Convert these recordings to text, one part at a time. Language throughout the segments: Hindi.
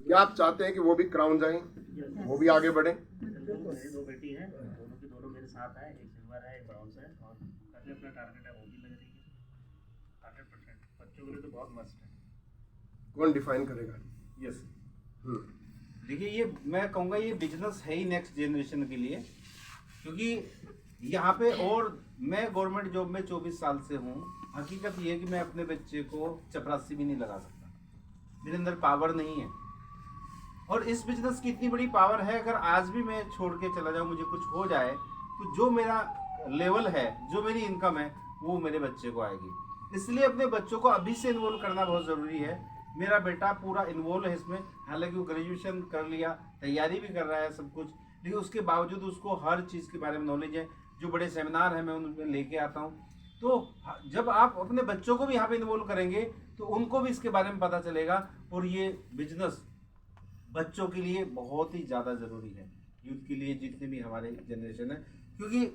या आप चाहते हैं कि वो भी क्राउन जाएं, वो भी आगे बढ़े? मेरी 2 बेटी हैं, दोनों की दोनों मेरे साथ हैं, एक सिल्वर है एक ब्रॉन्ज है, और करने अपना टारगेट है वो भी लग रही है 100%। बच्चों के लिए तो बहुत मस्त है। कौन डिफाइन करेगा? यस। हम्म, देखिए, ये मैं कहूँगा ये बिजनेस है ही नेक्स्ट जनरेशन के लिए, क्योंकि यहाँ पे, और मैं गवर्नमेंट जॉब में 24 साल से हूँ। हकीकत ये है कि मैं अपने बच्चे को चपरासी भी नहीं लगा सकता, मेरे अंदर पावर नहीं है। और इस बिजनेस की इतनी बड़ी पावर है, अगर आज भी मैं छोड़ के चला जाऊँ, मुझे कुछ हो जाए, तो जो मेरा लेवल है, जो मेरी इनकम है, वो मेरे बच्चे को आएगी। इसलिए अपने बच्चों को अभी से इन्वॉल्व करना बहुत ज़रूरी है। मेरा बेटा पूरा इन्वॉल्व है इसमें, हालांकि वो ग्रेजुएशन कर लिया, तैयारी भी कर रहा है सब कुछ, लेकिन उसके बावजूद उसको हर चीज़ के बारे में नॉलेज है। जो बड़े सेमिनार हैं मैं उनमें लेके आता हूँ। तो जब आप अपने बच्चों को भी यहाँ पे इन्वॉल्व करेंगे तो उनको भी इसके बारे में पता चलेगा। और ये बिजनेस बच्चों के लिए बहुत ही ज़्यादा ज़रूरी है, यूथ के लिए, जितने भी हमारे जनरेशन है, क्योंकि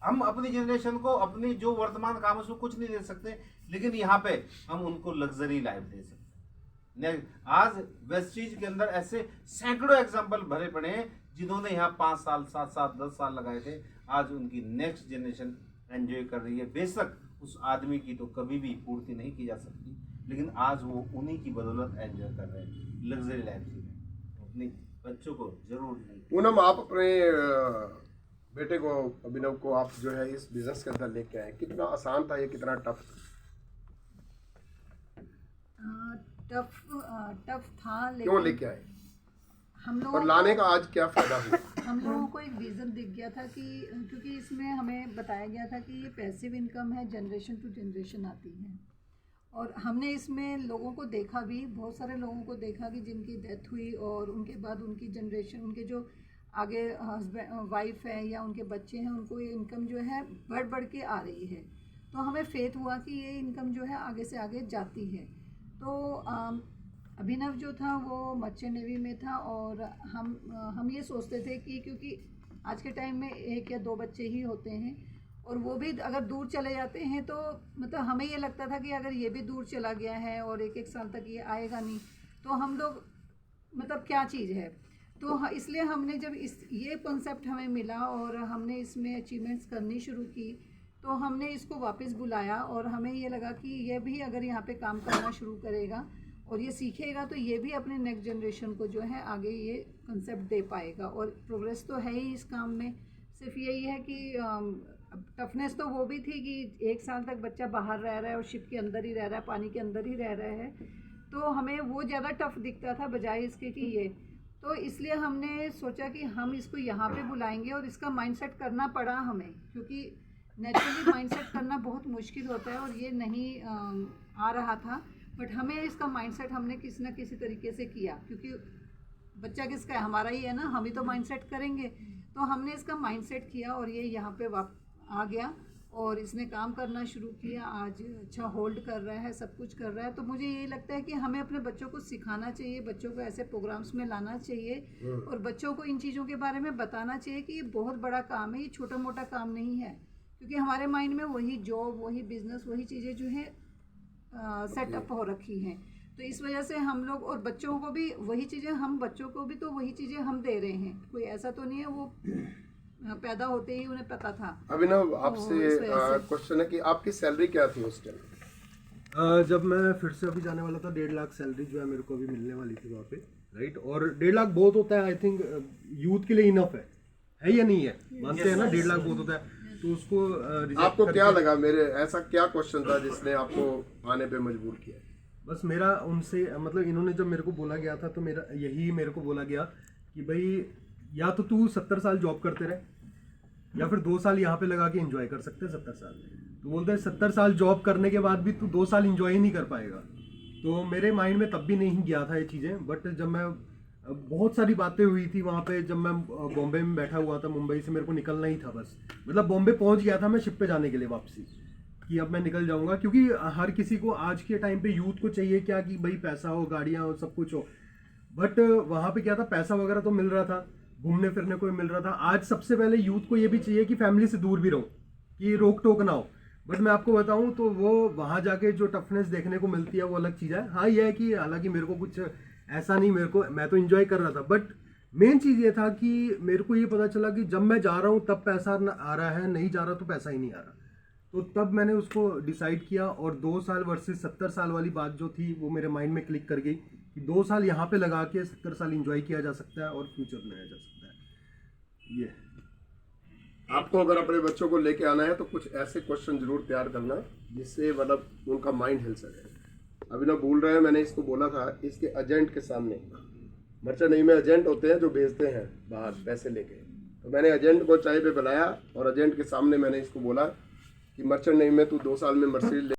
हम अपनी जनरेशन को अपनी जो वर्तमान काम है उसमें कुछ नहीं दे सकते, लेकिन यहाँ पे हम उनको लग्जरी लाइफ दे सकते हैं। आज वेस्टीज के अंदर ऐसे सैकड़ों एग्जाम्पल भरे पड़े हैं जिन्होंने यहाँ 5 साल 7 साल 10 साल लगाए थे, आज उनकी नेक्स्ट जनरेशन एंजॉय कर रही है। बेशक उस आदमी की तो कभी भी पूर्ति नहीं की जा सकती, लेकिन आज वो उन्हीं की बदौलत एंजॉय कर रहे हैं, लग्जरी लाइफ जी रहे हैं। अपने बच्चों को जरूर नहीं। पूनम, आप अपने बेटे को, अभिनव को, आप जो है इस बिजनेस के अंदर लेके आए, कितना आसान था ये, कितना टफ? टफ था, क्यों लेकिन लेके आए हम और लोगों लाने का आज क्या फायदा हुआ? हम लोगों को एक विज़न दिख गया था कि क्योंकि इसमें हमें बताया गया था कि ये पैसिव इनकम है, जनरेशन टू जनरेशन आती है। और हमने इसमें लोगों को देखा भी, बहुत सारे लोगों को देखा कि जिनकी डेथ हुई और उनके बाद उनकी जनरेशन, उनके जो आगे हस्बैंड वाइफ है या उनके बच्चे हैं, उनको ये इनकम जो है बढ़ बढ़ के आ रही है। तो हमें फेथ हुआ कि ये इनकम जो है आगे से आगे जाती है। तो अभिनव जो था वो मर्चेंट नेवी में था, और हम ये सोचते थे कि क्योंकि आज के टाइम में 1 या 2 बच्चे ही होते हैं, और वो भी अगर दूर चले जाते हैं तो मतलब हमें ये लगता था कि अगर ये भी दूर चला गया है और 1-1 साल तक ये आएगा नहीं, तो हम लोग मतलब क्या चीज़ है। तो इसलिए हमने जब ये कॉन्सेप्ट हमें मिला और हमने इसमें अचीवमेंट्स करनी शुरू की, तो हमने इसको वापस बुलाया, और हमें ये लगा कि ये भी अगर यहाँ पे काम करना शुरू करेगा और ये सीखेगा तो ये भी अपने नेक्स्ट जनरेशन को जो है आगे ये कंसेप्ट दे पाएगा। और प्रोग्रेस तो है ही इस काम में, सिर्फ यही है कि टफनेस तो वो भी थी कि 1 साल तक बच्चा बाहर रह रहा है और शिप के अंदर ही रह रहा है, पानी के अंदर ही रह रहा है, तो हमें वो ज़्यादा टफ दिखता था बजाय इसके कि ये। तो इसलिए हमने सोचा कि हम इसको यहाँ पे बुलाएंगे, और इसका माइंडसेट करना पड़ा हमें, क्योंकि नेचुरली माइंडसेट करना बहुत मुश्किल होता है और ये नहीं आ रहा था। बट हमें इसका माइंडसेट हमने किसी न किसी तरीके से किया, क्योंकि बच्चा किसका है, हमारा ही है ना, हम ही तो माइंडसेट करेंगे। तो हमने इसका माइंडसेट किया और ये यहाँ पे आ गया और इसने काम करना शुरू किया। आज अच्छा होल्ड कर रहा है, सब कुछ कर रहा है। तो मुझे ये लगता है कि हमें अपने बच्चों को सिखाना चाहिए, बच्चों को ऐसे प्रोग्राम्स में लाना चाहिए और बच्चों को इन चीज़ों के बारे में बताना चाहिए कि ये बहुत बड़ा काम है, ये छोटा मोटा काम नहीं है। क्योंकि हमारे माइंड में वही जॉब, वही बिजनेस, वही चीज़ें जो है सेटअप हो रखी हैं। तो इस वजह से हम लोग, और बच्चों को भी वही चीज़ें, हम बच्चों को भी तो वही चीज़ें हम दे रहे हैं। कोई ऐसा तो नहीं है वो पैदा होते ही उन्हें पता था। अभिनव, आपसे क्वेश्चन है कि आपकी सैलरी क्या थी उस टाइम? जब मैं फिर से अभी जाने वाला था, 1.5 लाख सैलरी जो है मेरे को अभी मिलने वाली थी वहाँ पे, राइट। और 1.5 लाख बहुत होता है, आई थिंक यूथ के लिए इनफ है या नहीं है? मानते हैं ना 1.5 लाख बहुत होता है। तो उसको आपको क्या लगा, मेरे ऐसा क्या क्वेश्चन था जिसने आपको आने पे मजबूर किया? बस मेरा उनसे मतलब, इन्होंने जब मेरे को बोला गया था तो मेरे को बोला गया कि भाई या तो तू 70 साल जॉब करते रहे या फिर 2 साल यहाँ पे लगा के एंजॉय कर सकते हैं 70 साल। तो बोलते हैं 70 साल जॉब करने के बाद भी तू 2 साल एंजॉय ही नहीं कर पाएगा। तो मेरे माइंड में तब भी नहीं गया था ये चीज़ें। बट जब मैं, बहुत सारी बातें हुई थी वहाँ पे, जब मैं बॉम्बे में बैठा हुआ था, मुंबई से मेरे को निकलना ही था बस, मतलब बॉम्बे पहुँच गया था मैं शिप पे जाने के लिए वापसी, कि अब मैं निकल जाऊँगा। क्योंकि हर किसी को आज के टाइम पे यूथ को चाहिए क्या कि भाई पैसा हो, गाड़ियाँ हो, सब कुछ हो। बट वहाँ पे क्या था, पैसा वगैरह तो मिल रहा था, घूमने फिरने को मिल रहा था। आज सबसे पहले यूथ को ये भी चाहिए कि फैमिली से दूर भी रहो, कि रोक टोक ना हो। बट मैं आपको बताऊं तो वो वहाँ जाके जो टफनेस देखने को मिलती है वो अलग चीज़ है। हाँ, ये है कि हालांकि मेरे को कुछ ऐसा नहीं, मेरे को, मैं तो इंजॉय कर रहा था, बट मेन चीज़ ये था कि मेरे को ये पता चला कि जब मैं जा रहा हूँ तब पैसा आ रहा है, नहीं जा रहा तो पैसा ही नहीं आ रहा। तो तब मैंने उसको डिसाइड किया, और 2 साल वर्सेस 70 साल वाली बात जो थी वो मेरे माइंड में क्लिक कर गई कि 2 साल यहाँ पे लगा के 70 साल इंजॉय किया जा सकता है और फ्यूचर बनाया जा सकता है। ये आपको अगर अपने बच्चों को लेके आना है तो कुछ ऐसे क्वेश्चन जरूर तैयार करना जिससे मतलब उनका माइंड हिल सके। अभिनव भूल रहे हैं, मैंने इसको बोला था इसके एजेंट के सामने, मर्चेंट नेवी में एजेंट होते हैं जो भेजते हैं बाहर पैसे लेके, तो मैंने एजेंट को चाय पे बुलाया और एजेंट के सामने मैंने इसको बोला कि मर्चेंट नेवी में तू 2 साल में मर्सिडीज